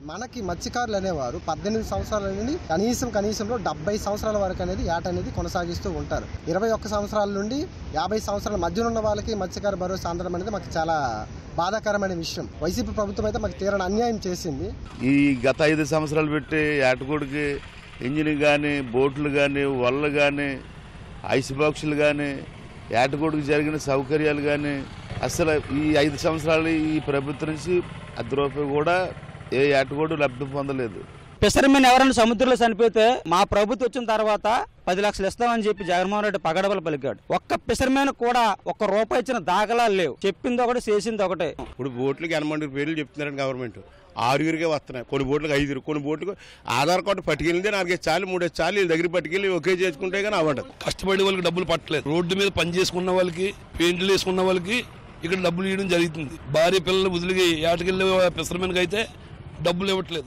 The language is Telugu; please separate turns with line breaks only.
మనకి మత్స్యకారులు అనేవారు 18 సంవత్సరాల నుండి కనీసంలో 70 సంవత్సరాల వరకు అనేది ఏట అనేది కొనసాగిస్తూ ఉంటారు. 21 సంవత్సరాల నుండి 50 సంవత్సరాల మధ్యన ఉన్న వాళ్ళకి మత్స్యకార భరోసా అందడం అనేది మాకు చాలా బాధాకరమైన విషయం. వైసీపీ ప్రభుత్వం అయితే మాకు తీరని అన్యాయం చేసింది.
ఈ గత 5 సంవత్సరాలు పెట్టి ఏటగూడికి ఇంజిన్ కానీ, బోట్లు కానీ, వలలు కానీ, ఐస్ బాక్సులు కానీ, ఏటగూడికి జరిగిన సౌకర్యాలు కానీ అసలు ఈ 5 సంవత్సరాలు ఈ ప్రభుత్వం నుంచి ₹1 కూడా ఏ ఏటగూడు లబ్ధి పొందలేదు.
ఫిషర్మెన్ ఎవరైనా సముద్రంలో చనిపోతే మా ప్రభుత్వం వచ్చిన తర్వాత 10 లక్షలు ఇస్తామని చెప్పి జగన్మోహన్ రెడ్డి పగడబలు పలికాడు. ఒక్క ఫిషర్మెన్ కూడా ₹1 ఇచ్చిన దాఖలాలు లేవు. చెప్పింది ఒకటి, చేసింది ఒకటే.
ఇప్పుడు బోట్లకి 80 పేర్లు చెప్తున్నారండి గవర్నమెంట్. 6 వస్తున్నాయి, కొన్ని బోట్లకు 5, కొన్ని బోట్లకు ఆధార్ కార్డు పట్టుకెళ్ళింది 4 చాలు 3 చాలు వీళ్ళ దగ్గర పట్టుకెళ్ళి ఒకే చేసుకుంటే కానీ అవ్వదు.
కష్టపడే వాళ్ళకి డబ్బులు పట్టలేదు. రోడ్డు మీద పని చేసుకున్న వాళ్ళకి, పెయింట్లు వేసుకున్న వాళ్ళకి ఇక్కడ డబ్బులు ఇవ్వడం జరుగుతుంది. భార్య పిల్లలు వదిలిగి ఏటకెళ్ళే ఫిషర్మెన్కి అయితే డబ్బులు ఇవ్వట్లేదు.